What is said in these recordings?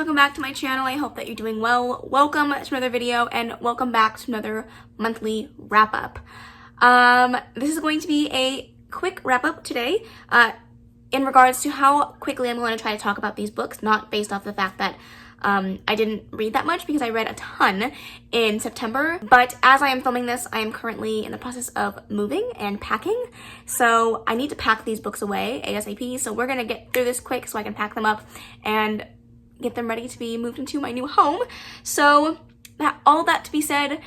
welcome back to my channel. I hope that you're doing well. Welcome to another video and welcome back to another monthly wrap-up. This is going to be a quick wrap-up today in regards to how quickly I'm going to try to talk about these books, not based off the fact that I didn't read that much because I read a ton in September. But as I am filming this, I am currently in the process of moving and packing. So I need to pack these books away ASAP. So we're going to get through this quick so I can pack them up and get them ready to be moved into my new home. So all that to be said,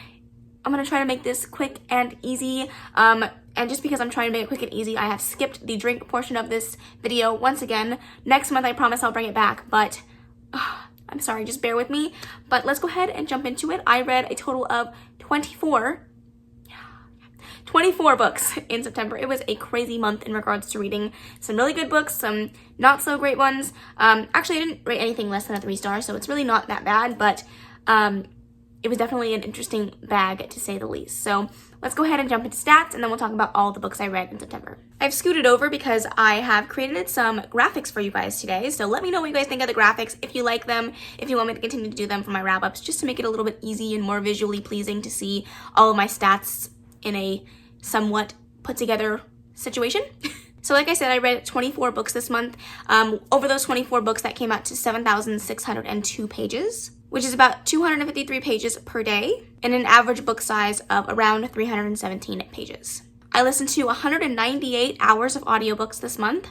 I'm going to try to make this quick and easy. And just because I'm trying to make it quick and easy, I have skipped the drink portion of this video once again. Next month, I promise I'll bring it back, but I'm sorry, just bear with me. But let's go ahead and jump into it. I read a total of 24 books in September. It was a crazy month in regards to reading some really good books, some not so great ones. Actually, I didn't rate anything less than a 3 star, so it's really not that bad, but it was definitely an interesting bag to say the least. So let's go ahead and jump into stats, and then we'll talk about all the books I read in September. I've scooted over because I have created some graphics for you guys today. So let me know what you guys think of the graphics, if you like them, if you want me to continue to do them for my wrap-ups, just to make it a little bit easy and more visually pleasing to see all of my stats in a somewhat put together situation. So like I said, I read 24 books this month. Over those 24 books, that came out to 7,602 pages, which is about 253 pages per day, and an average book size of around 317 pages. I listened to 198 hours of audiobooks this month.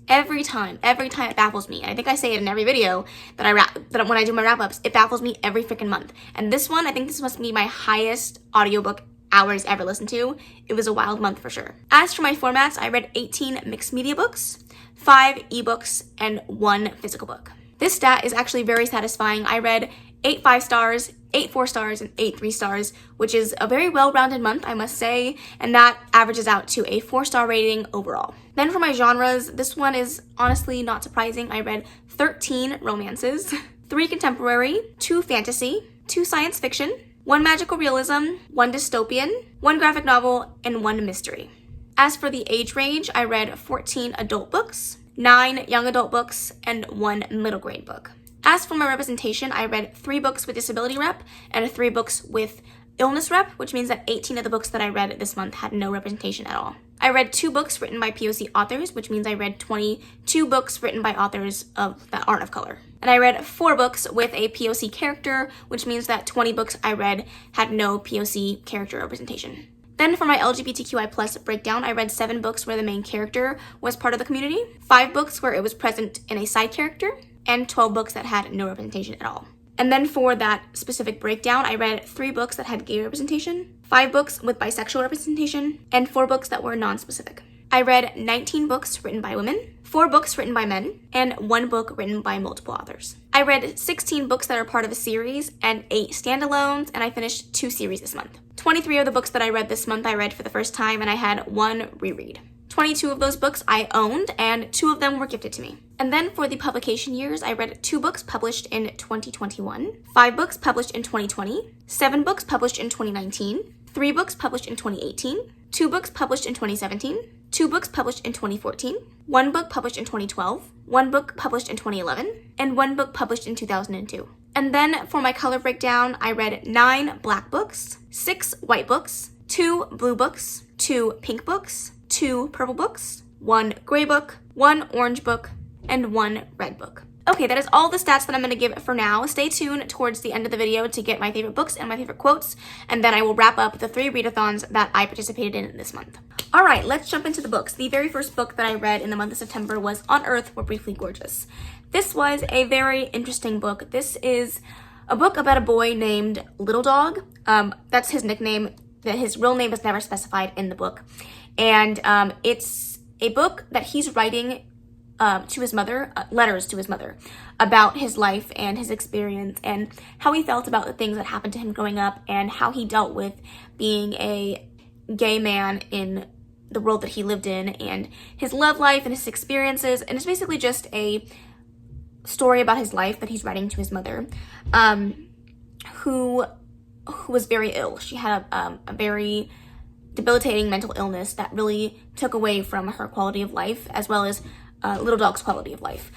Every time it baffles me. And I think I say it in every video that when I do my wrap-ups, it baffles me every freaking month. And this one, I think this must be my highest audiobook hours ever listened to. It was a wild month for sure. As for my formats, I read 18 mixed media books, 5 ebooks, and 1 physical book. This stat is actually very satisfying. I read 8 5 stars, 8 4 stars, and 8 3 stars, which is a very well-rounded month, I must say, and that averages out to a 4-star rating overall. Then for my genres, this one is honestly not surprising. I read 13 romances, 3 contemporary, 2 fantasy, 2 science fiction, 1 magical realism, 1 dystopian, 1 graphic novel, and 1 mystery. As for the age range, I read 14 adult books, 9 young adult books, and 1 middle grade book. As for my representation, I read 3 books with disability rep and 3 books with illness rep, which means that 18 of the books that I read this month had no representation at all. I read 2 books written by POC authors, which means I read 22 books written by authors that aren't of color. And I read 4 books with a POC character, which means that 20 books I read had no POC character representation. Then for my LGBTQI+ breakdown, I read 7 books where the main character was part of the community, 5 books where it was present in a side character, and 12 books that had no representation at all. And then for that specific breakdown, I read 3 books that had gay representation, 5 books with bisexual representation, and 4 books that were non-specific. I read 19 books written by women, 4 books written by men, and 1 book written by multiple authors. I read 16 books that are part of a series and 8 standalones, and I finished 2 series this month. 23 of the books that I read this month I read for the first time, and I had 1 reread. 22 of those books I owned, and 2 of them were gifted to me. And then for the publication years, I read 2 books published in 2021, 5 books published in 2020, 7 books published in 2019, 3 books published in 2018, 2 books published in 2017, 2 books published in 2014, 1 book published in 2012, 1 book published in 2011, and 1 book published in 2002. And then for my color breakdown, I read 9 black books, 6 white books, 2 blue books, 2 pink books, 2 purple books, 1 gray book, 1 orange book, and 1 red book. Okay, that is all the stats that I'm going to give for now. Stay tuned towards the end of the video to get my favorite books and my favorite quotes, and then I will wrap up the 3 readathons that I participated in this month. Alright, let's jump into the books. The very first book that I read in the month of September was On Earth We're Briefly Gorgeous. This was a very interesting book. This is a book about a boy named Little Dog. That's his nickname. His real name is never specified in the book. And it's a book that he's writing to his mother, letters to his mother, about his life and his experience and how he felt about the things that happened to him growing up and how he dealt with being a gay man in the world that he lived in and his love life and his experiences. And it's basically just a story about his life that he's writing to his mother, who was very ill. She had a very debilitating mental illness that really took away from her quality of life, as well as Little Dog's quality of life.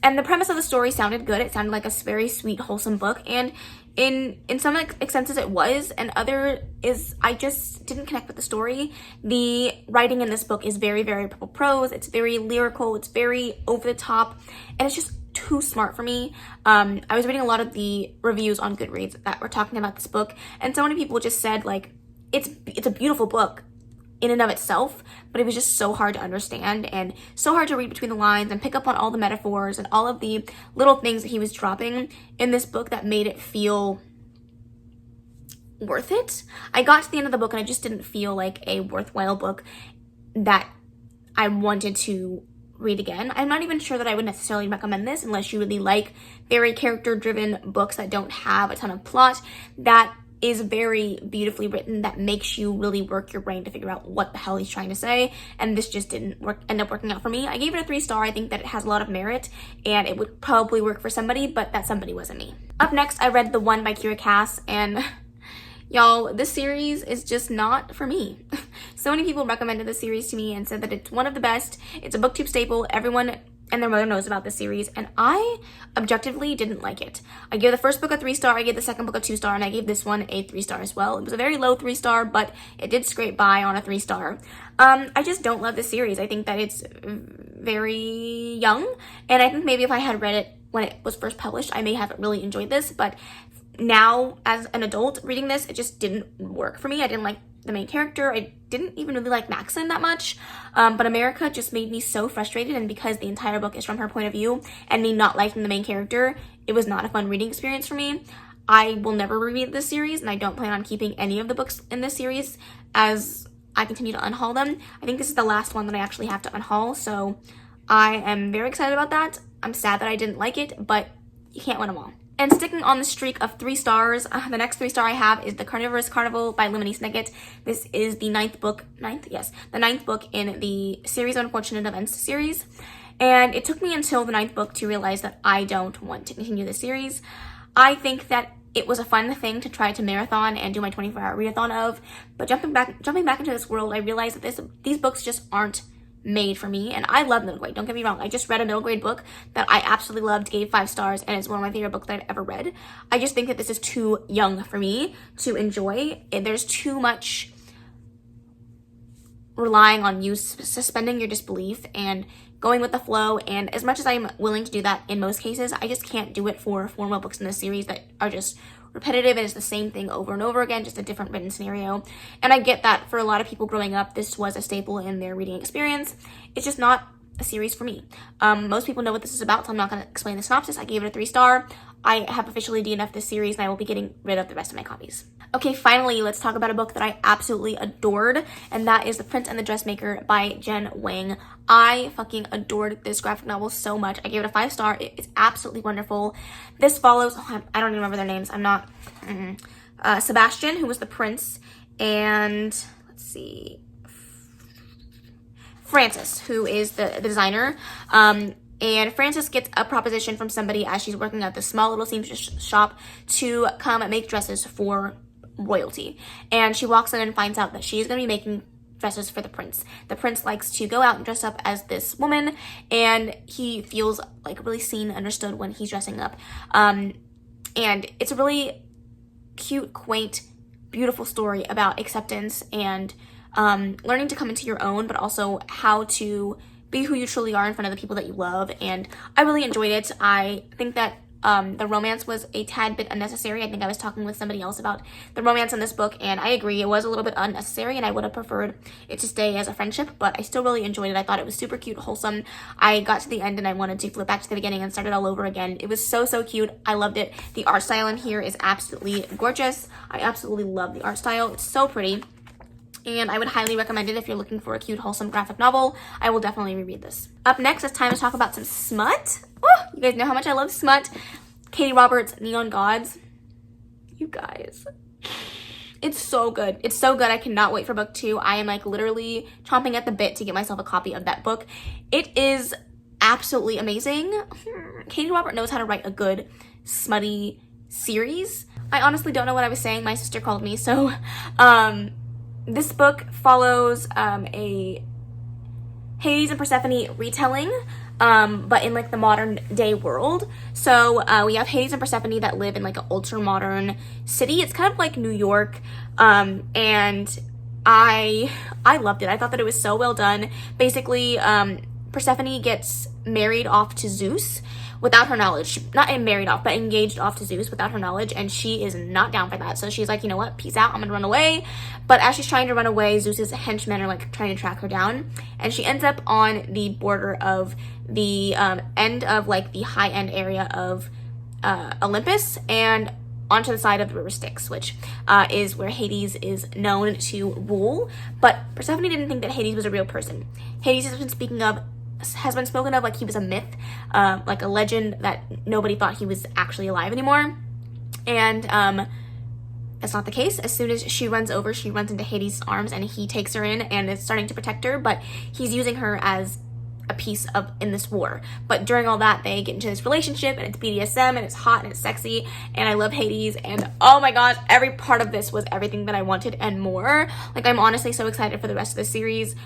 And the premise of the story sounded good. It sounded like a very sweet, wholesome book. And in some senses it was, and other is I just didn't connect with the story. The writing in this book is very, very purple prose. It's very lyrical. It's very over the top. And it's just too smart for me. I was reading a lot of the reviews on Goodreads that were talking about this book. And so many people just said, like, it's a beautiful book in and of itself, but it was just so hard to understand and so hard to read between the lines and pick up on all the metaphors and all of the little things that he was dropping in this book that made it feel worth it. I got to the end of the book and I just didn't feel like a worthwhile book that I wanted to read again. I'm not even sure that I would necessarily recommend this unless you really like very character-driven books that don't have a ton of plot, that is very beautifully written, that makes you really work your brain to figure out what the hell he's trying to say. And this just didn't end up working out for me. I gave it a 3-star. I think that it has a lot of merit and it would probably work for somebody, but that somebody wasn't me. Up next, I read The One by Kira Cass, and y'all, this series is just not for me. So many people recommended this series to me and said that it's one of the best. It's a booktube staple. Everyone and their mother knows about this series, and I objectively didn't like it. I gave the first book a 3-star, I gave the second book a 2-star, and I gave this one a 3-star as well. It was a very low 3-star, but it did scrape by on a 3-star. I just don't love this series. I think that it's very young, and I think maybe if I had read it when it was first published, I may have really enjoyed this, but now as an adult reading this, it just didn't work for me. I didn't like the main character. I didn't even really like Maxon that much, but America just made me so frustrated, and because the entire book is from her point of view and me not liking the main character, it was not a fun reading experience for me. I will never reread this series, and I don't plan on keeping any of the books in this series as I continue to unhaul them. I think this is the last one that I actually have to unhaul, so I am very excited about that. I'm sad that I didn't like it, but you can't win them all. And sticking on the streak of 3 stars, the next 3-star I have is The Carnivorous Carnival by Lemony Snicket. This is the ninth book in the Series of Unfortunate Events series. And it took me until the 9th book to realize that I don't want to continue the series. I think that it was a fun thing to try to marathon and do my 24-hour readathon of, but jumping back into this world, I realized that these books just aren't made for me. And I love middle grade, don't get me wrong. I just read a middle grade book that I absolutely loved, gave 5 stars, and it's one of my favorite books that I've ever read. I just think that this is too young for me to enjoy. There's too much relying on you suspending your disbelief and going with the flow, and as much as I'm willing to do that in most cases, I just can't do it for formal books in this series that are just repetitive and it's the same thing over and over again, just a different written scenario. And I get that for a lot of people growing up, this was a staple in their reading experience. It's just not a series for me. Most people know what this is about, so I'm not going to explain the synopsis. I gave it a 3-star. I have officially DNF'd this series, and I will be getting rid of the rest of my copies. Okay, finally, let's talk about a book that I absolutely adored, and that is The Prince and the Dressmaker by Jen Wang. I fucking adored this graphic novel so much. I gave it a 5-star. It's absolutely wonderful. This follows, I don't even remember their names. I'm not, Sebastian, who was the prince, and let's see, Frances, who is the designer. And Frances gets a proposition from somebody as she's working at this small little seamstress shop to come make dresses for royalty. And she walks in and finds out that she's going to be making dresses for the prince. The prince likes to go out and dress up as this woman, and he feels like really seen, understood when he's dressing up. And it's a really cute, quaint, beautiful story about acceptance and learning to come into your own, but also how to be who you truly are in front of the people that you love. And I really enjoyed it. I think that the romance was a tad bit unnecessary. I think I was talking with somebody else about the romance in this book, and I agree, it was a little bit unnecessary, and I would have preferred it to stay as a friendship, but I still really enjoyed it. I thought it was super cute, wholesome. I got to the end and I wanted to flip back to the beginning and start it all over again. It was so, so cute. I loved it. The art style in here is absolutely gorgeous. I absolutely love the art style. It's so pretty. And I would highly recommend it if you're looking for a cute, wholesome graphic novel. I will definitely reread this. Up next, it's time to talk about some smut. Oh, you guys know how much I love smut. Katie Roberts' Neon Gods. You guys, it's so good. It's so good. I cannot wait for book 2. I am like literally chomping at the bit to get myself a copy of that book. It is absolutely amazing. Katie Roberts knows how to write a good, smutty series. I honestly don't know what I was saying. My sister called me, so this book follows a Hades and Persephone retelling but in like the modern day world. So we have Hades and Persephone that live in like an ultra modern city. It's kind of like New York, and I loved it. I thought that it was so well done. Basically, Persephone gets married off to Zeus without her knowledge. Not married off, but engaged off to Zeus without her knowledge, and she is not down for that. So she's like, you know what, peace out, I'm gonna run away. But as she's trying to run away, Zeus's henchmen are like trying to track her down, and she ends up on the border of the end of like the high-end area of Olympus, and onto the side of the river Styx, which is where Hades is known to rule. But Persephone didn't think that Hades was a real person. Hades has been spoken of like he was a myth, like a legend that nobody thought he was actually alive anymore. And that's not the case. As soon as she runs into Hades' arms, and he takes her in and is starting to protect her, but he's using her as a piece of in this war. But during all that, they get into this relationship, and it's BDSM, and it's hot, and it's sexy, and I love Hades, and oh my gosh, every part of this was everything that I wanted and more. Like, I'm honestly so excited for the rest of the series.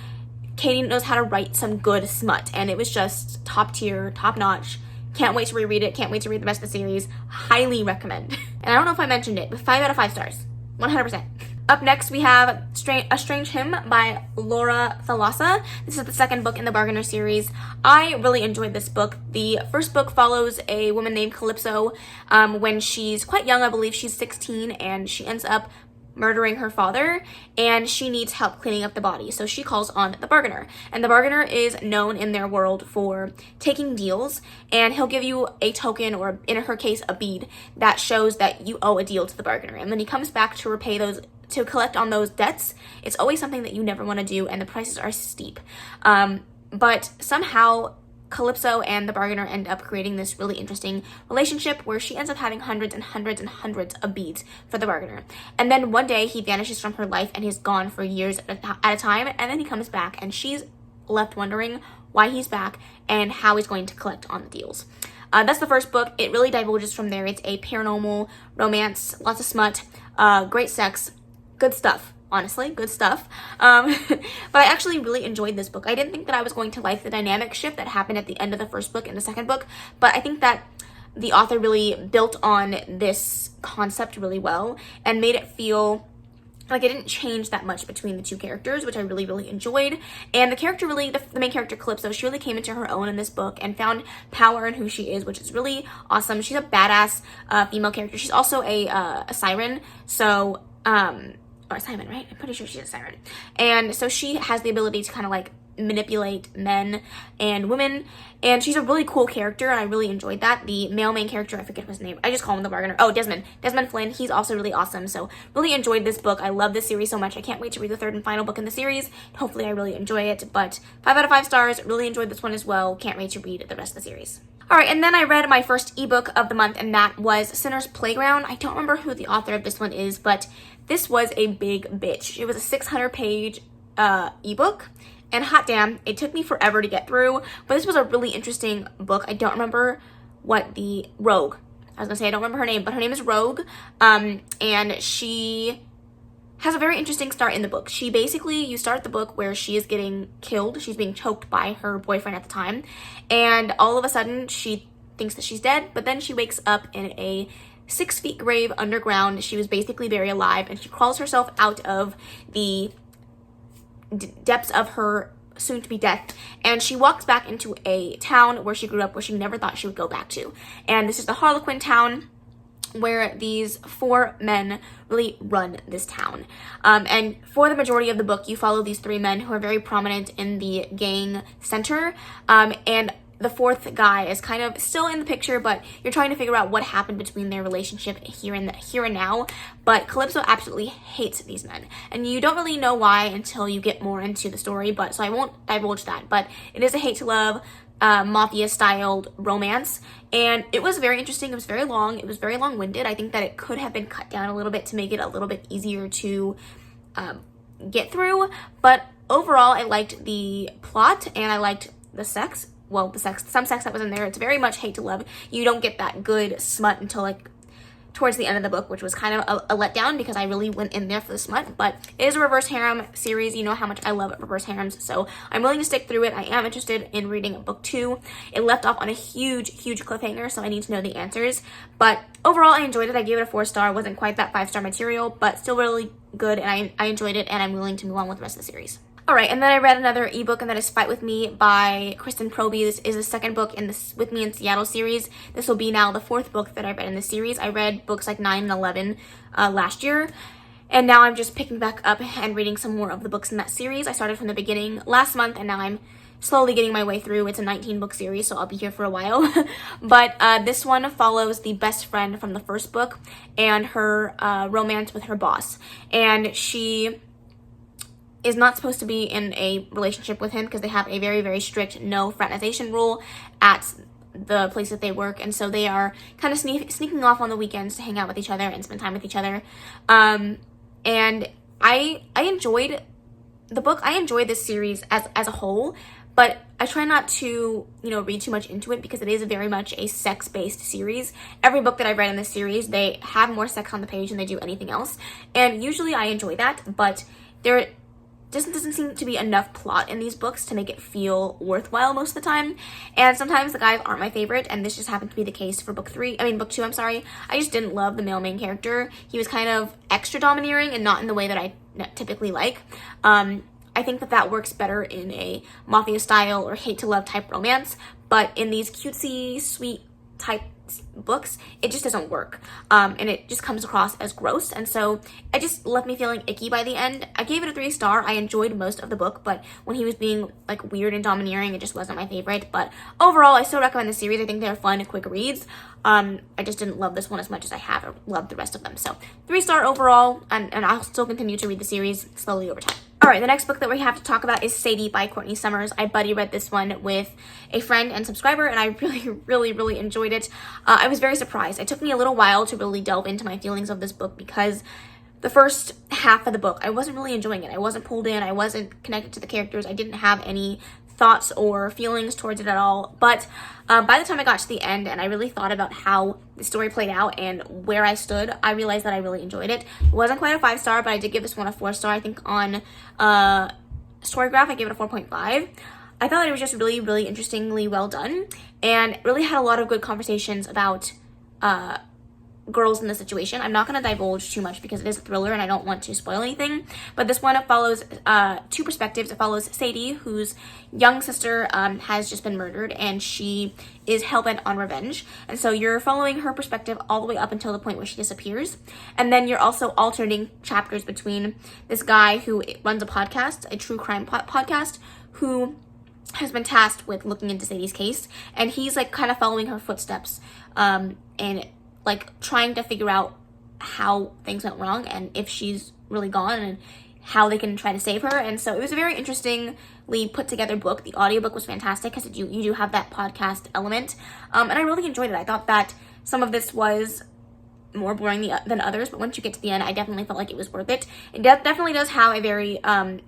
Katie knows how to write some good smut, and it was just top tier, top notch. Can't wait to reread it. Can't wait to read the rest of the series. Highly recommend. And I don't know if I mentioned it, but 5 out of 5 stars. 100%. Up next, we have A Strange Hymn by Laura Thalassa. This is the second book in the Bargainer series. I really enjoyed this book. The first book follows a woman named Calypso when she's quite young. I believe she's 16, and she ends up murdering her father, and she needs help cleaning up the body, so she calls on the Bargainer. And the Bargainer is known in their world for taking deals, and he'll give you a token, or in her case a bead, that shows that you owe a deal to the Bargainer, and then he comes back to repay those, to collect on those debts. It's always something that you never want to do, and the prices are steep. But somehow Calypso and the Bargainer end up creating this really interesting relationship where she ends up having hundreds and hundreds and hundreds of beads for the Bargainer. And then one day he vanishes from her life, and he's gone for years at a time, and then he comes back, and she's left wondering why he's back and how he's going to collect on the deals. That's the first book. It really divulges from there. It's a paranormal romance, lots of smut, great sex, good stuff. Honestly, good stuff. But I actually really enjoyed this book. I didn't think that I was going to like the dynamic shift that happened at the end of the first book and the second book, but I think that the author really built on this concept really well and made it feel like it didn't change that much between the two characters, which I really, really enjoyed. And the character really, the main character Calypso, she really came into her own in this book and found power in who she is, which is really awesome. She's a badass female character. She's also a siren, so or a siren, right? I'm pretty sure she's a siren. And so she has the ability to kind of like manipulate men and women, and she's a really cool character, and I really enjoyed that. The male main character, I forget his name, I just call him the Bargainer. Oh, Desmond Flynn, he's also really awesome. So really enjoyed this book. I love this series so much. I can't wait to read the third and final book in the series. Hopefully I really enjoy it, but 5 out of 5 stars. Really enjoyed this one as well. Can't wait to read the rest of the series. Alright, and then I read my first ebook of the month, and that was Sinner's Playground. I don't remember who the author of this one is, but this was a big bitch. It was a 600-page ebook, and hot damn, it took me forever to get through, but this was a really interesting book. I don't remember what the Rogue. I was gonna say I don't remember her name, but her name is Rogue, and she has a very interesting start in the book. She basically, you start the book where she is getting killed. She's being choked by her boyfriend at the time, and all of a sudden she thinks that she's dead, but then she wakes up in a 6-feet grave underground. She was basically buried alive, and she crawls herself out of the depths of her soon-to-be death, and she walks back into a town where she grew up, where she never thought she would go back to. And this is the Harlequin town, where these 4 men really run this town. And for the majority of the book, you follow these 3 men who are very prominent in the gang center, and the 4th guy is kind of still in the picture, but you're trying to figure out what happened between their relationship here and now. But Calypso absolutely hates these men, and you don't really know why until you get more into the story, but so I won't divulge that. But it is a hate to love mafia-styled romance, and it was very interesting. It was very long. It was very long-winded. I think that it could have been cut down a little bit to make it a little bit easier to get through, but overall, I liked the plot, and I liked the sex. Well, some sex that was in there. It's very much hate to love. You don't get that good smut until like towards the end of the book, which was kind of a letdown because I really went in there for the smut. But it is a reverse harem series. You know how much I love reverse harems, so I'm willing to stick through it. I am interested in reading book 2. It left off on a huge cliffhanger, so I need to know the answers. But overall, I enjoyed it. I gave it a 4-star. Wasn't quite that 5-star material, but still really good, and I enjoyed it, and I'm willing to move on with the rest of the series. Alright, and then I read another ebook, and that is Fight With Me by Kristen Probi. This is the second book in this With Me in Seattle series. This will be now the 4th book that I read in the series. I read books like 9 and 11 last year, and now I'm just picking back up and reading some more of the books in that series. I started from the beginning last month, and now I'm slowly getting my way through. It's a 19-book series, so I'll be here for a while. But this one follows the best friend from the first book and her romance with her boss. And she is not supposed to be in a relationship with him because they have a very strict no fraternization rule at the place that they work, and so they are kind of sneaking off on the weekends to hang out with each other and spend time with each other. And I enjoyed the book. I enjoyed this series as a whole, but I try not to, read too much into it because it is very much a sex-based series. Every book that I've read in this series, they have more sex on the page than they do anything else, and usually I enjoy that, but there doesn't seem to be enough plot in these books to make it feel worthwhile most of the time. And sometimes the guys aren't my favorite, and this just happened to be the case for book 2, I'm sorry. I just didn't love the male main character. He was kind of extra domineering and not in the way that I typically like. I think that works better in a mafia style or hate to love type romance, but in these cutesy, sweet type books, it just doesn't work, and it just comes across as gross, and so it just left me feeling icky by the end. I gave it a 3-star. I enjoyed most of the book, but when he was being like weird and domineering, it just wasn't my favorite. But overall, I still recommend the series. I think they're fun and quick reads. I just didn't love this one as much as I have loved the rest of them, so 3-star overall, and I'll still continue to read the series slowly over time. Alright, the next book that we have to talk about is Sadie by Courtney Summers. I buddy read this one with a friend and subscriber, and I really enjoyed it. I was very surprised. It took me a little while to really delve into my feelings of this book because the first half of the book, I wasn't really enjoying it. I wasn't pulled in. I wasn't connected to the characters. I didn't have any thoughts or feelings towards it at all. But by the time I got to the end and I really thought about how the story played out and where I stood, I realized that I really enjoyed it. It wasn't quite a 5-star, but I did give this one a 4-star. I think on Storygraph I gave it a 4.5. I thought it was just really interestingly well done, and really had a lot of good conversations about girls in the situation. I'm not going to divulge too much because it is a thriller and I don't want to spoil anything, but this one follows 2 perspectives. It follows Sadie, whose young sister has just been murdered, and she is hell-bent on revenge, and so you're following her perspective all the way up until the point where she disappears. And then you're also alternating chapters between this guy who runs a podcast, a true crime podcast, who has been tasked with looking into Sadie's case, and he's like kind of following her footsteps and like trying to figure out how things went wrong and if she's really gone and how they can try to save her. And so it was a very interestingly put together book. The audiobook was fantastic because you do have that podcast element, and I really enjoyed it. I thought that some of this was more boring than others, but once you get to the end, I definitely felt like it was worth it. It definitely does have a very a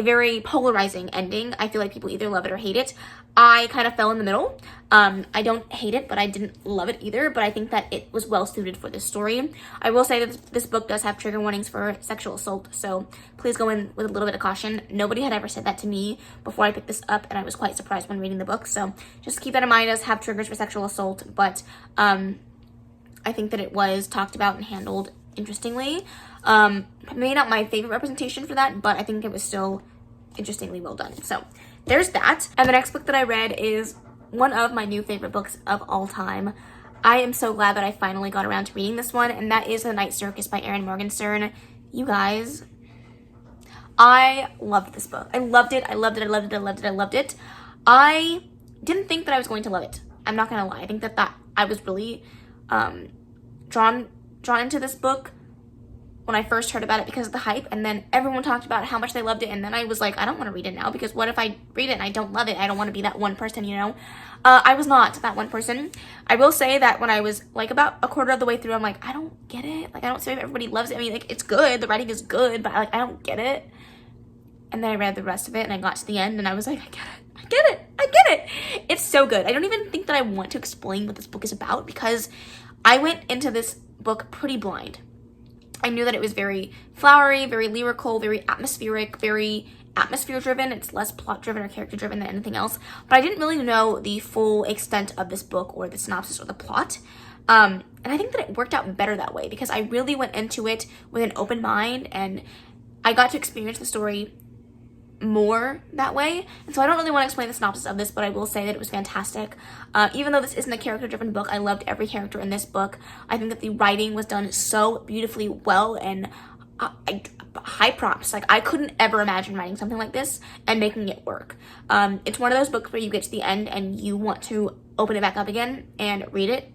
very polarizing ending. I feel like people either love it or hate it. I kind of fell in the middle. I don't hate it, but I didn't love it either, but I think that it was well suited for this story. I will say that this book does have trigger warnings for sexual assault, so please go in with a little bit of caution. Nobody had ever said that to me before I picked this up, and I was quite surprised when reading the book, so just keep that in mind. It does have triggers for sexual assault, but I think that it was talked about and handled interestingly. Maybe not my favorite representation for that, but I think it was still interestingly well done. So there's that. And the next book that I read is one of my new favorite books of all time. I am so glad that I finally got around to reading this one, and that is The Night Circus by Erin Morgenster. You guys, I loved this book. I loved it. I didn't think that I was going to love it. I'm not gonna lie. I think that I was really drawn into this book when I first heard about it because of the hype, and then everyone talked about how much they loved it, and then I was like, I don't want to read it now because what if I read it and I don't love it? I don't want to be that one person, you know? I was not that one person. I will say that when I was like about a quarter of the way through, I'm like, I don't get it. Like, I don't see if everybody loves it. I mean, like, it's good. The writing is good, but I don't get it. And then I read the rest of it and I got to the end and I was like, I get it. It's so good. I don't even think that I want to explain what this book is about because I went into this book pretty blind. I knew that it was very flowery, very lyrical, very atmospheric, very atmosphere driven. It's less plot driven or character driven than anything else, but I didn't really know the full extent of this book or the synopsis or the plot. And I think that it worked out better that way because I really went into it with an open mind and I got to experience the story more that way. And so I don't really want to explain the synopsis of this, but I will say that it was fantastic. Even though this isn't a character driven book, I loved every character in this book. I think that the writing was done so beautifully well, and high props. Like, I couldn't ever imagine writing something like this and making it work. It's one of those books where you get to the end and you want to open it back up again and read it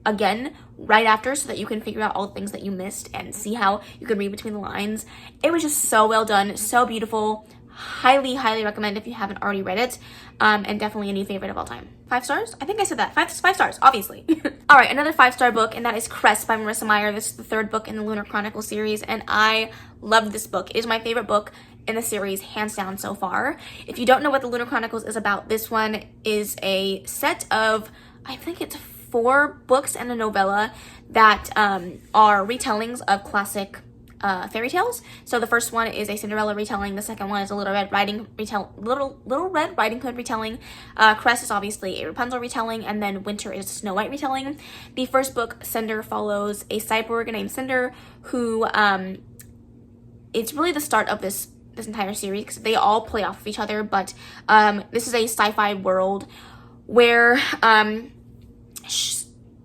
again right after so that you can figure out all the things that you missed and see how you can read between the lines. It was just so well done, so beautiful. Highly recommend if you haven't already read it, and definitely a new favorite of all time. 5 stars? I think I said that. Five stars, obviously. All right, another 5-star book, and that is Cress by Marissa Meyer. This is the 3rd book in the Lunar Chronicles series, and I love this book. It is my favorite book in the series, hands down so far. If you don't know what the Lunar Chronicles is about, this one is a set of, I think it's 4 books and a novella that are retellings of classic fairy tales. So the first one is a Cinderella retelling. The second one is a Little Red Riding Hood retelling. Cress is obviously a Rapunzel retelling, and then Winter is a Snow White retelling. The first book, Cinder, follows a cyborg named Cinder who it's really the start of this entire series because they all play off of each other. But this is a sci-fi world where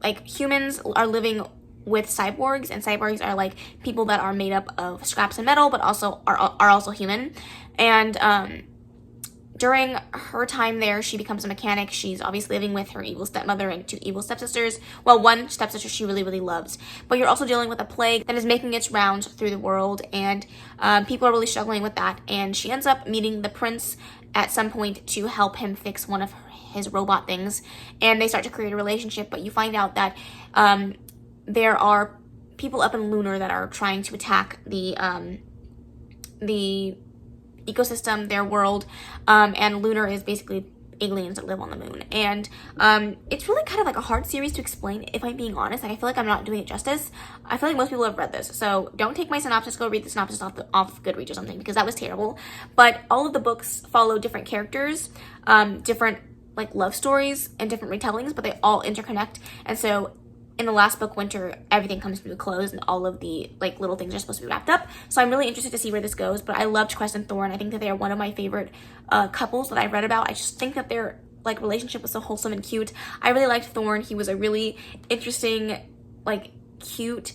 like humans are living with cyborgs, and cyborgs are like people that are made up of scraps and metal but also are also human. And during her time there, she becomes a mechanic. She's obviously living with her evil stepmother and 2 evil stepsisters. Well, one stepsister she really loves, but you're also dealing with a plague that is making its rounds through the world, and people are really struggling with that. And she ends up meeting the prince at some point to help him fix one of his robot things, and they start to create a relationship. But you find out that there are people up in Lunar that are trying to attack the ecosystem, their world, and Lunar is basically aliens that live on the moon. And it's really kind of like a hard series to explain, if I'm being honest. Like, I feel like I'm not doing it justice. I feel like most people have read this, so don't take my synopsis, go read the synopsis off Goodreads or something, because that was terrible. But all of the books follow different characters, different like love stories and different retellings, but they all interconnect. And so in the last book, Winter, everything comes to a close and all of the like little things are supposed to be wrapped up. So I'm really interested to see where this goes. But I loved Cress and Thorn. I think that they are one of my favorite couples that I've read about. I just think that their like relationship was so wholesome and cute. I really liked Thorn. He was a really interesting, like cute,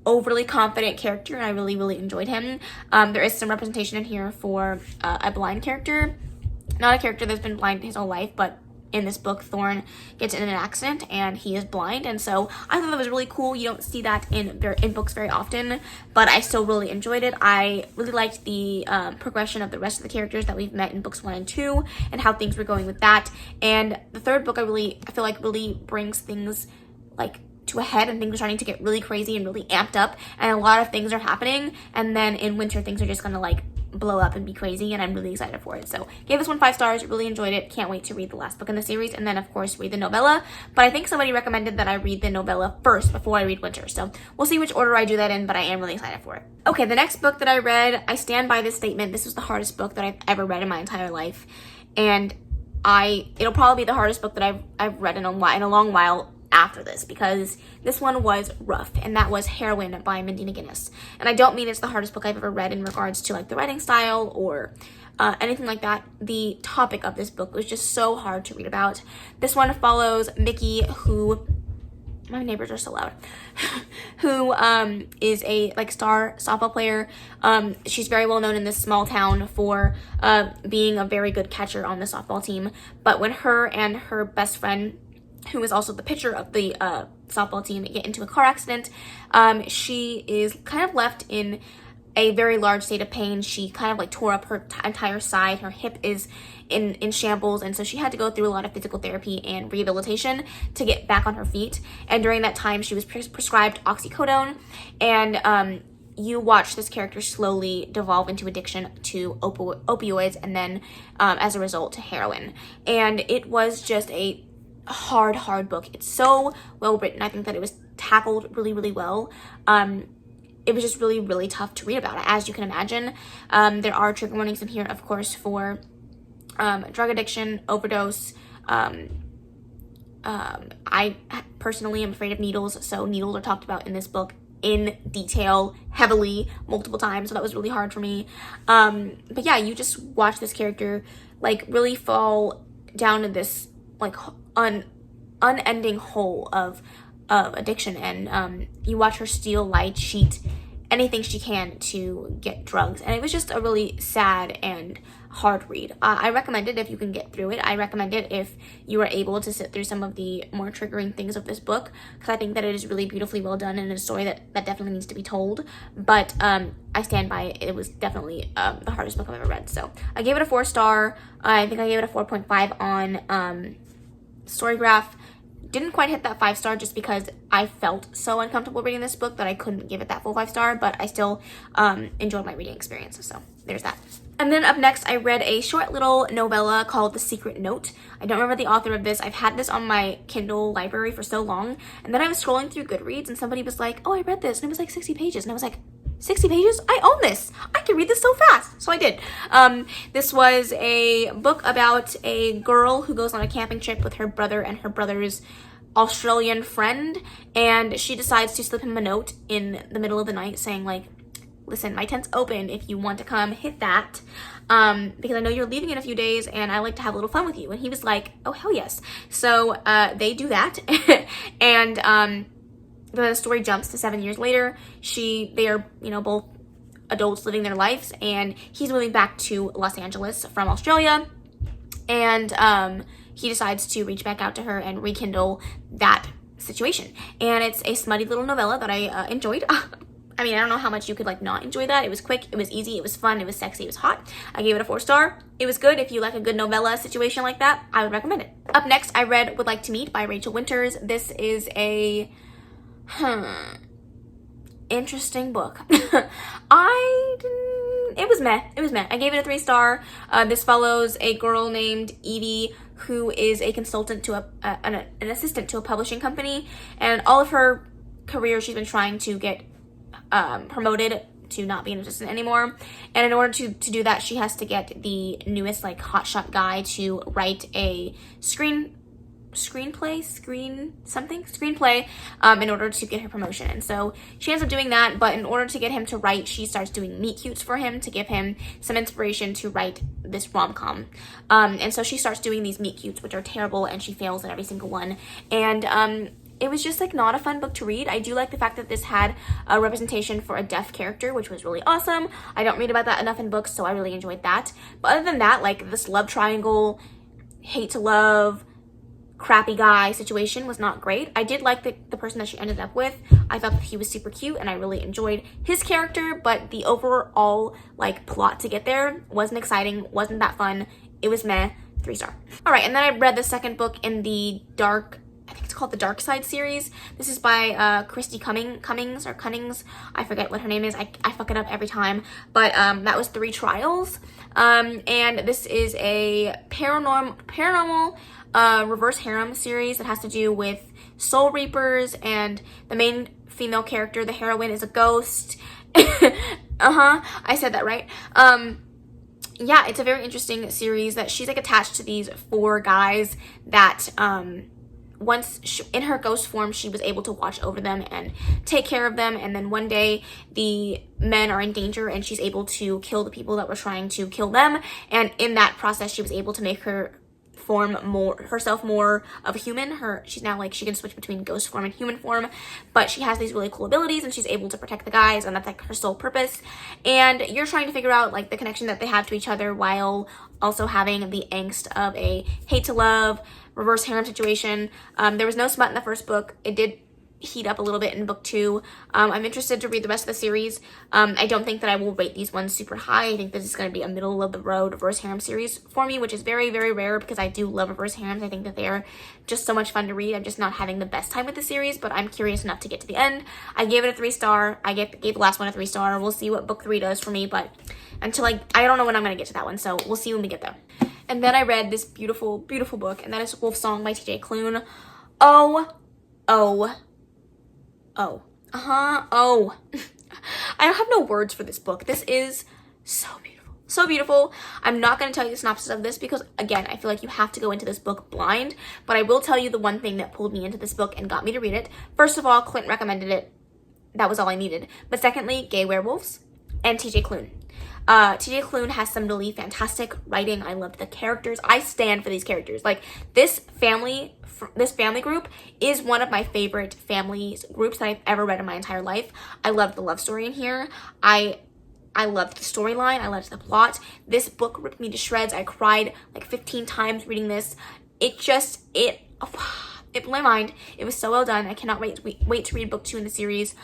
overly confident character, and I really enjoyed him. There is some representation in here for a blind character. Not a character that's been blind his whole life, but in this book, Thorn gets in an accident and he is blind, and so I thought that was really cool. You don't see that in books very often, but I still really enjoyed it. I really liked the progression of the rest of the characters that we've met in books 1 and 2 and how things were going with that. And the 3rd book, I feel like really brings things like to a head, and things are starting to get really crazy and really amped up, and a lot of things are happening. And then in Winter, things are just gonna like blow up and be crazy, and I'm really excited for it. So gave this one 5 stars, really enjoyed it, can't wait to read the last book in the series, and then of course read the novella. But I think somebody recommended that I read the novella first before I read Winter, so we'll see which order I do that in, but I am really excited for it. Okay, the next book that I read, I stand by this statement, this was the hardest book that I've ever read in my entire life, and it'll probably be the hardest book that I've read in a long while after this, because this one was rough, and that was Heroin by Mindy Mcginnis. And I don't mean it's the hardest book I've ever read in regards to like the writing style or anything like that. The topic of this book was just so hard to read about. This one follows Mickey, who, my neighbors are so loud, who is a like star softball player. She's very well known in this small town for being a very good catcher on the softball team. But when her and her best friend, who is also the pitcher of the softball team, get into a car accident, she is kind of left in a very large state of pain. She kind of like tore up her entire side. Her hip is in shambles, and so she had to go through a lot of physical therapy and rehabilitation to get back on her feet. And during that time, she was prescribed oxycodone, and you watch this character slowly devolve into addiction to opioids, and then as a result to heroin. And it was just a hard book. It's so well written. I think that it was tackled really, really well. It was just really, really tough to read about it, as you can imagine. There are trigger warnings in here, of course, for drug addiction, overdose. I personally am afraid of needles, so needles are talked about in this book in detail, heavily, multiple times, so that was really hard for me. But yeah, you just watch this character like really fall down in this like unending hole of addiction, and you watch her steal, lie, cheat, anything she can to get drugs, and it was just a really sad and hard read. I recommend it if you can get through it. I recommend it if you are able to sit through some of the more triggering things of this book, because I think that it is really beautifully well done and a story that definitely needs to be told. But I stand by it. It was definitely the hardest book I've ever read. So I gave it a 4-star. I think I gave it a 4.5 on Storygraph. Didn't quite hit that 5-star just because I felt so uncomfortable reading this book that I couldn't give it that full 5-star, but I still enjoyed my reading experience. So there's that. And then up next, I read a short little novella called The Secret Note. I don't remember the author of this. I've had this on my Kindle library for so long. And then I was scrolling through Goodreads and somebody was like, oh, I read this. And it was like 60 pages. And I was like, 60 pages? I own this. I can read this so fast. So I did. This was a book about a girl who goes on a camping trip with her brother and her brother's Australian friend. And she decides to slip him a note in the middle of the night saying like, listen, my tent's open if you want to come hit that, because I know you're leaving in a few days and I like to have a little fun with you. And he was like, oh, hell yes. So they do that. And the story jumps to 7 years later. They are, both adults living their lives, and he's moving back to Los Angeles from Australia. And he decides to reach back out to her and rekindle that situation. And it's a smutty little novella that I enjoyed. I mean, I don't know how much you could like not enjoy that. It was quick, it was easy, it was fun, it was sexy, it was hot. I gave it a 4-star. It was good. If you like a good novella situation like that, I would recommend it. Up next, I read Would Like to Meet by Rachel Winters. This is a interesting book. It was meh. I gave it a 3-star. This follows a girl named Evie who is a consultant to an assistant to a publishing company, and all of her career she's been trying to get promoted to not be an assistant anymore. And in order to do that, she has to get the newest like hotshot guy to write a screenplay in order to get her promotion. And so she ends up doing that, but in order to get him to write, she starts doing meet cutes for him to give him some inspiration to write this rom-com. And so she starts doing these meet cutes, which are terrible, and she fails at every single one. And it was just like not a fun book to read. I do like the fact that this had a representation for a deaf character, which was really awesome. I don't read about that enough in books, so I really enjoyed that. But other than that, like this love triangle, hate to love, crappy guy situation was not great. I did like the person that she ended up with. I thought that he was super cute and I really enjoyed his character, but the overall like plot to get there wasn't exciting, wasn't that fun. It was meh, 3-star. All right, and then I read the second book in the called the Dark Side series. This is by Christy Cummings. I forget what her name is. I fuck it up every time. But that was 3 Trials. And this is a paranormal reverse harem series that has to do with soul reapers, and the main female character, the heroine, is a ghost. I said that right. Yeah, it's a very interesting series that she's like attached to these 4 guys that in her ghost form, she was able to watch over them and take care of them. And then one day the men are in danger and she's able to kill the people that were trying to kill them. And in that process, she was able to make herself more of a human. She's now like, she can switch between ghost form and human form, but she has these really cool abilities and she's able to protect the guys, and that's like her sole purpose. And you're trying to figure out like the connection that they have to each other while also having the angst of a hate to love reverse harem situation. There was no smut in the first book. It did heat up a little bit in book 2. I'm interested to read the rest of the series. I don't think that I will rate these ones super high. I think this is going to be a middle of the road reverse harem series for me, which is very, very rare because I do love reverse harems. I think that they are just so much fun to read. I'm just not having the best time with the series, but I'm curious enough to get to the end. I gave it a 3-star. I gave the last one a 3-star. We'll see what book 3 does for me, but until I don't know when I'm going to get to that one, so we'll see when we get there. And then I read this beautiful, beautiful book, and that is Wolf Song by TJ Cloon. Oh. Oh. I have no words for this book. This is so beautiful. So beautiful. I'm not going to tell you the synopsis of this because, again, I feel like you have to go into this book blind. But I will tell you the one thing that pulled me into this book and got me to read it. First of all, Clint recommended it. That was all I needed. But secondly, gay werewolves and TJ Cloon. TJ Cloon has some really fantastic writing. I loved the characters. I stand for these characters. Like, this family group is one of my favorite families groups that I've ever read in my entire life. I loved the love story in here. I loved the storyline. I loved the plot. This book ripped me to shreds. I cried like 15 times reading this. It blew my mind. It was so well done. I cannot wait to read book 2 in the series.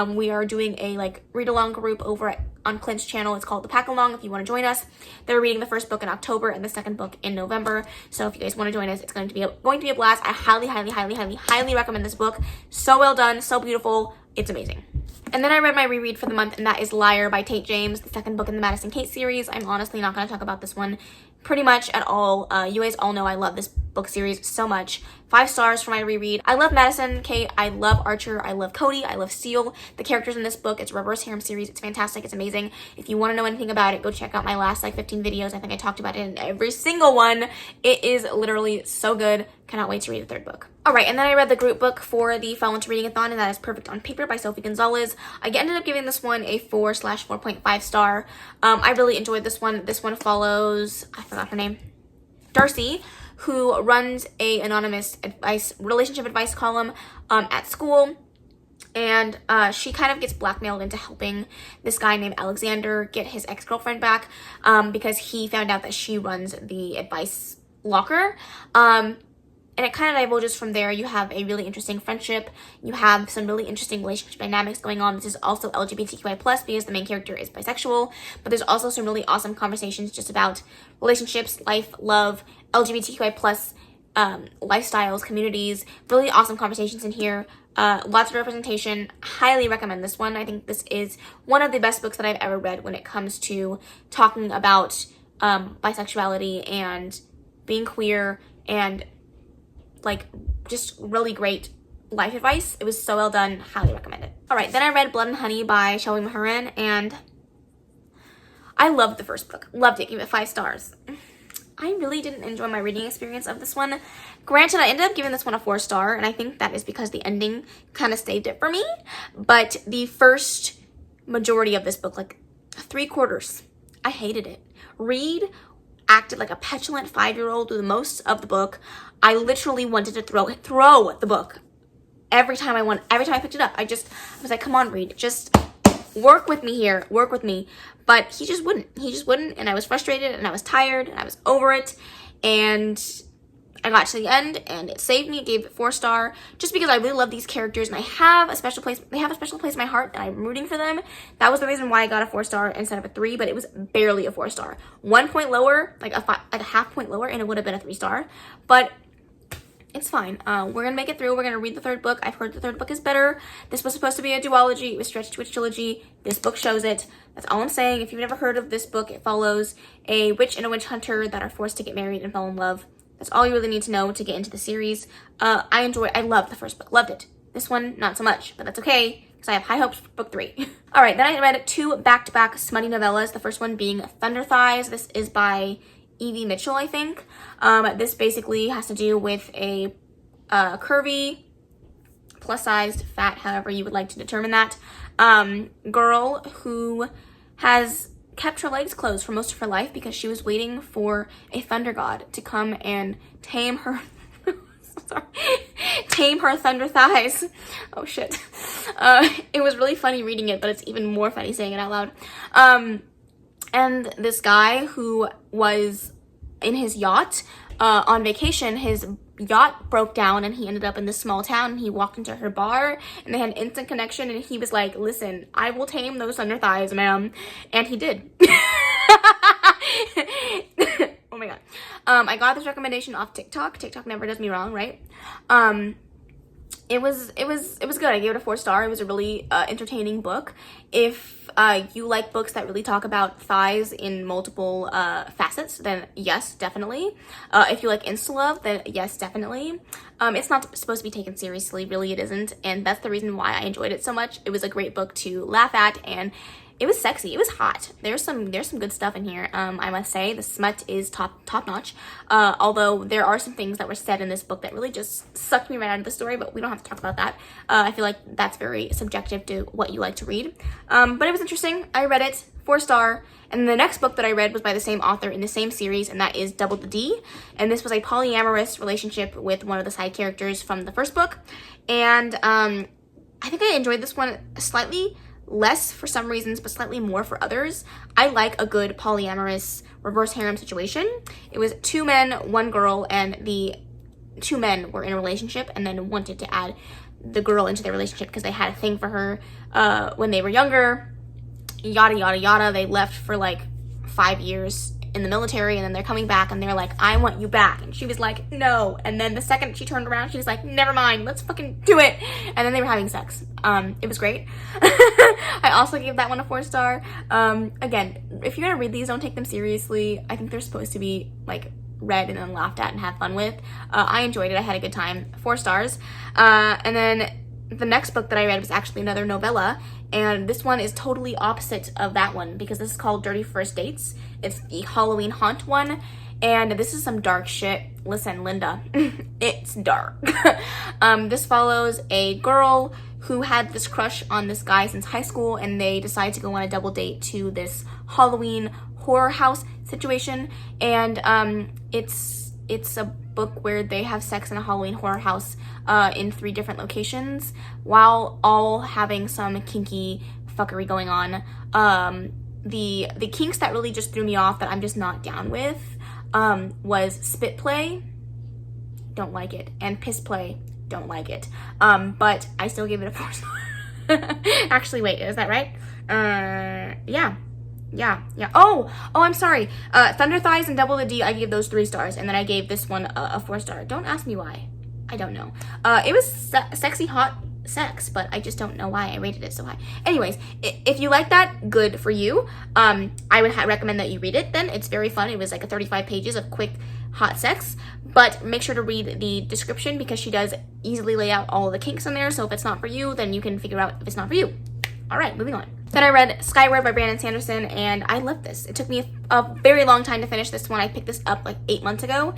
We are doing a read-along group over on Clint's channel. It's called the Packalong if you want to join us. They're reading the first book in October and the second book in November. So if you guys want to join us, it's going to be a blast. I highly recommend this book. So well done, so beautiful. It's amazing. And then I read my reread for the month, and that is Liar by Tate James, the second book in the Madison Kate series. I'm honestly not going to talk about this one pretty much at all. You guys all know I love this book series so much. 5 stars for my reread. I love Madison Kate. I love Archer. I love Cody. I love Seal. The characters in this book, it's a reverse harem series. It's fantastic. It's amazing. If you want to know anything about it, go check out my last 15 videos. I think I talked about it in every single one. It is literally so good. Cannot wait to read the third book. Alright, and then I read the group book for the Fall into ReadAthon, and that is Perfect on Paper by Sophie Gonzalez. I ended up giving this one a 4/4.5 star. I really enjoyed this one. This one follows, I forgot her name, Darcy, who runs a anonymous relationship advice column at school. And she kind of gets blackmailed into helping this guy named Alexander get his ex-girlfriend back because he found out that she runs the advice locker. And it kind of divulges from there. You have a really interesting friendship. You have some really interesting relationship dynamics going on. This is also LGBTQI+, because the main character is bisexual. But there's also some really awesome conversations just about relationships, life, love, LGBTQI+, lifestyles, communities. Really awesome conversations in here. Lots of representation. Highly recommend this one. I think this is one of the best books that I've ever read when it comes to talking about bisexuality and being queer and just really great life advice. It was so well done. Highly recommend it. Alright, then I read Blood and Honey by Shelley Maheren, and I loved the first book. Loved it. Gave it 5 stars. I really didn't enjoy my reading experience of this one. Granted, I ended up giving this one a 4 star, and I think that is because the ending kind of saved it for me. But the first majority of this book, 3/4, I hated it. Reed acted like a petulant 5-year-old through the most of the book. I literally wanted to throw the book every time I picked it up. I was like, come on, Reed, just work with me here, work with me. But he just wouldn't, and I was frustrated, and I was tired, and I was over it, and I got to the end, and it saved me. It gave it 4 star, just because I really love these characters, and they have a special place in my heart, and I'm rooting for them. That was the reason why I got a 4 star instead of a 3, but it was barely a 4 star. 1 point lower, like a half point lower, and it would have been a 3 star, but it's fine. We're gonna make it through. We're gonna read the third book. I've heard the third book is better. This was supposed to be a duology. It was stretched to a trilogy. This book shows it. That's all I'm saying. If you've never heard of this book, it follows a witch and a witch hunter that are forced to get married and fall in love. That's all you really need to know to get into the series. I loved the first book. Loved it. This one, not so much, but that's okay, because I have high hopes for book 3. Alright, then I read 2 back-to-back smutty novellas. The first one being Thunder Thighs. This is by Evie Mitchell, I think. This basically has to do with a curvy, plus-sized, fat, however you would like to determine that, girl who has kept her legs closed for most of her life because she was waiting for a thunder god to come and tame her tame her thunder thighs. Oh shit. It was really funny reading it, but it's even more funny saying it out loud. And this guy who was in his yacht on vacation, his yacht broke down and he ended up in this small town, and he walked into her bar and they had an instant connection, and he was like, listen, I will tame those thunder thighs, ma'am. And he did. Oh my god. I got this recommendation off TikTok. TikTok never does me wrong, right? it was good. I gave it a 4-star. It was a really entertaining book. If you like books that really talk about thighs in multiple facets, then yes, definitely. If you like insta-love, then yes, definitely. It's not supposed to be taken seriously, really it isn't, and that's the reason why I enjoyed it so much. It was a great book to laugh at, and it was sexy. It was hot. There's some good stuff in here. I must say the smut is top notch. Although there are some things that were said in this book that really just sucked me right out of the story, but we don't have to talk about that. I feel like that's very subjective to what you like to read. But it was interesting. I read it, 4-star. And the next book that I read was by the same author in the same series, and that is Double the D. And this was a polyamorous relationship with one of the side characters from the first book. And I think I enjoyed this one slightly less for some reasons, but slightly more for others. I like a good polyamorous reverse harem situation. It was 2 men, 1 girl, and the 2 men were in a relationship and then wanted to add the girl into their relationship because they had a thing for her when they were younger. Yada, yada, yada. They left for like 5 years in the military, and then they're coming back and they're like, I want you back. And she was like, no. And then the second she turned around, she was like, never mind, let's fucking do it. And then they were having sex. It was great. I also gave that one a 4-star. Again, if you're gonna read these, don't take them seriously. I think they're supposed to be like read and then laughed at and have fun with. I enjoyed it. I had a good time. 4 stars. And then the next book that I read was actually another novella, and this one is totally opposite of that one because this is called Dirty First Dates. It's the Halloween Haunt one, and this is some dark shit. Listen, Linda, it's dark. This follows a girl who had this crush on this guy since high school, and they decide to go on a double date to this Halloween horror house situation, and it's a book where they have sex in a Halloween horror house in 3 different locations while all having some kinky fuckery going on. The kinks that really just threw me off that I'm just not down with was spit play, don't like it, and piss play, don't like it. But I still gave it a 4-star. Actually, wait, is that right? Yeah. Oh, I'm sorry. Thunder Thighs and Double the D, I gave those 3 stars, and then I gave this one a 4-star. Don't ask me why. I don't know. It was sexy hot sex, but I just don't know why I rated it so high. Anyways, if you like that, good for you. I would recommend that you read it then. It's very fun. It was like 35 pages of quick hot sex, but make sure to read the description because she does easily lay out all the kinks in there, so if it's not for you, then you can figure out if it's not for you. All right, moving on. Then I read Skyward by Brandon Sanderson, and I loved this. It took me a very long time to finish this one. I picked this up like 8 months ago.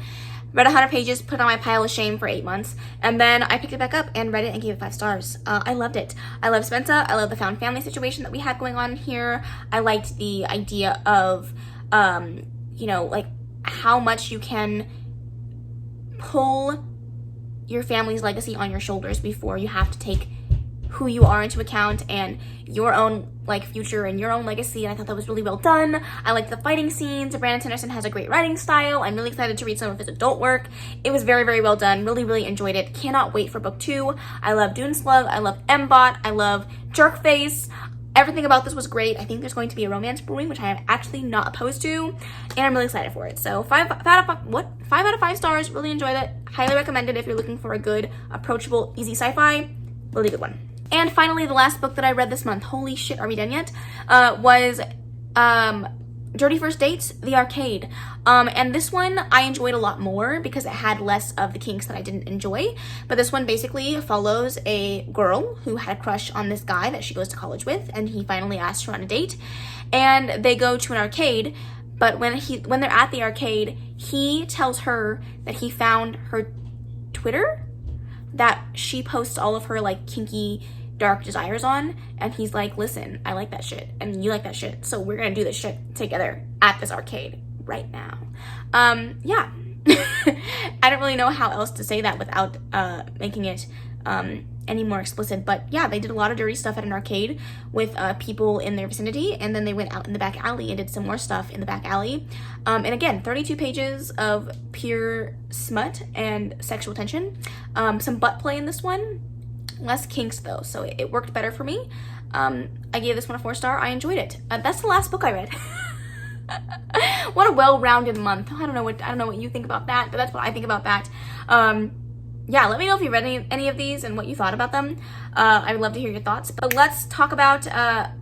Read 100 pages, put it on my pile of shame for 8 months, and then I picked it back up and read it and gave it 5 stars. I loved it. I love Spencer. I love the found family situation that we had going on here. I liked the idea of, like how much you can pull your family's legacy on your shoulders before you have to take who you are into account and your own future and your own legacy, and I thought that was really well done. I liked the fighting scenes. Brandon Sanderson has a great writing style. I'm really excited to read some of his adult work. It was very, very well done. Really enjoyed it. Cannot wait for book 2. I love Dune Slug. I love M-Bot. I love Jerkface. Everything about this was great. I think there's going to be a romance brewing, which I am actually not opposed to, and I'm really excited for it. So 5 out of 5 stars. Really enjoyed it. Highly recommend it if you're looking for a good, approachable, easy sci-fi. Really good one. And finally, the last book that I read this month, holy shit, are we done yet? Was Dirty First Dates, The Arcade. And this one I enjoyed a lot more because it had less of the kinks that I didn't enjoy. But this one basically follows a girl who had a crush on this guy that she goes to college with, and he finally asked her on a date. And they go to an arcade, but when they're at the arcade, he tells her that he found her Twitter that she posts all of her kinky dark desires on, and he's like, listen, I like that shit and you like that shit, so we're gonna do this shit together at this arcade right now. Yeah. I don't really know how else to say that without making it any more explicit, but yeah, they did a lot of dirty stuff at an arcade with people in their vicinity, and then they went out in the back alley and did some more stuff in the back alley. And again, 32 pages of pure smut and sexual tension. Some butt play in this one. Less kinks though, so it worked better for me. I gave this one a 4-star. I enjoyed it. That's the last book I read. What a well-rounded month. I don't know what you think about that, but that's what I think about that. yeah, let me know if you read any of these and what you thought about them. I would love to hear your thoughts. But let's talk about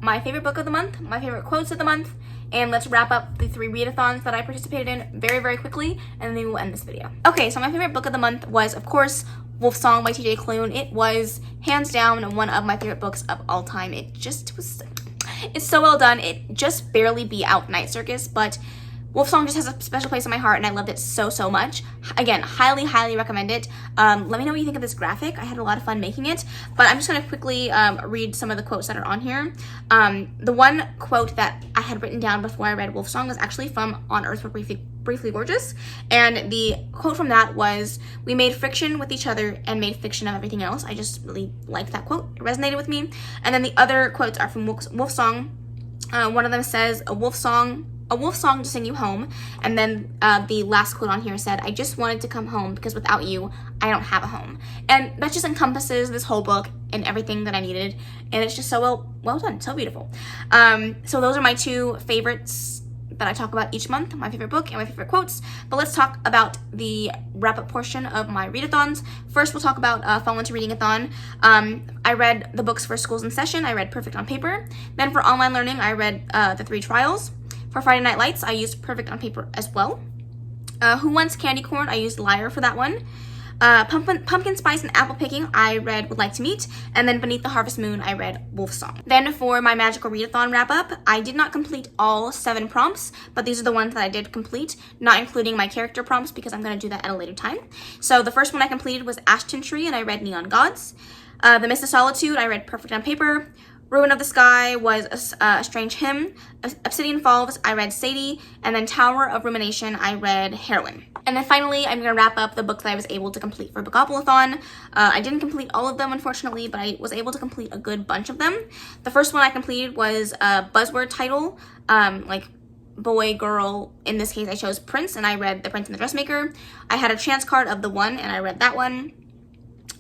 my favorite book of the month, my favorite quotes of the month, and let's wrap up the 3 readathons that I participated in very, very quickly, and then we'll end this video. Okay, so my favorite book of the month was, of course, Wolf Song by TJ Cloon. It was hands down one of my favorite books of all time. It just was, it's so well done. It just barely beat out Night Circus, but Wolf Song just has a special place in my heart, and I loved it so, so much. Again, highly, highly recommend it. Let me know what you think of this graphic. I had a lot of fun making it, but I'm just going to quickly read some of the quotes that are on here. The one quote that I had written down before I read Wolf Song was actually from On Earth We're Briefly Gorgeous, and the quote from that was, "We made friction with each other and made fiction of everything else." I just really liked that quote. It resonated with me. And then the other quotes are from Wolf Song. One of them says, a wolf song to sing you home. And then the last quote on here said, "I just wanted to come home because without you, I don't have a home." And that just encompasses this whole book and everything that I needed. And it's just so well done, so beautiful. So those are my 2 favorites that I talk about each month, my favorite book and my favorite quotes. But let's talk about the wrap-up portion of my readathons. First, we'll talk about Fall Into Reading-a-thon. I read the books for Schools in Session. I read Perfect on Paper. Then for online learning, I read The 3 Trials. For Friday Night Lights, I used Perfect on Paper as well. Who Wants Candy Corn? I used Liar for that one. Pumpkin Spice and Apple Picking, I read Would Like to Meet. And then Beneath the Harvest Moon, I read Wolf Song. Then for my magical readathon wrap-up, I did not complete all 7 prompts, but these are the ones that I did complete, not including my character prompts because I'm going to do that at a later time. So the first one I completed was Ashton Tree, and I read Neon Gods. The Mist of Solitude, I read Perfect on Paper. Ruin of the Sky was a Strange Hymn. Obsidian Falls, I read Sadie. And then Tower of Rumination, I read Heroin. And then finally, I'm going to wrap up the books that I was able to complete for Bookathon. I didn't complete all of them, unfortunately, but I was able to complete a good bunch of them. The first one I completed was a buzzword title, like boy, girl. In this case, I chose Prince, and I read The Prince and the Dressmaker. I had a chance card of The One, and I read that one.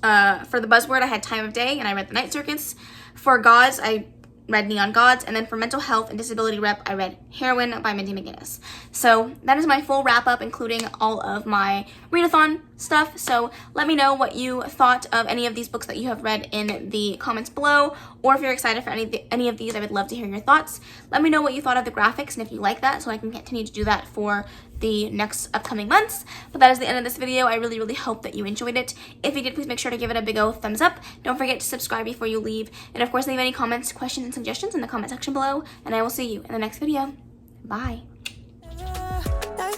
For the buzzword, I had Time of Day, and I read The Night Circus. For Gods, I read Neon Gods, and then for Mental Health and Disability Rep, I read Heroin by Mindy Mcginnis. So that is my full wrap-up, including all of my readathon stuff. So let me know what you thought of any of these books that you have read in the comments below, or if you're excited for any of these, I would love to hear your thoughts. Let me know what you thought of the graphics and if you like that, so I can continue to do that for the next upcoming months. But that is the end of this video. I really, really hope that you enjoyed it. If you did, please make sure to give it a big old thumbs up. Don't forget to subscribe before you leave. And of course, leave any comments, questions, and suggestions in the comment section below. And I will see you in the next video. Bye.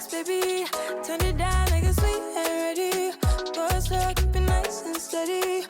Baby, turn it down like a sweet and ready. Boys, keep it nice and steady.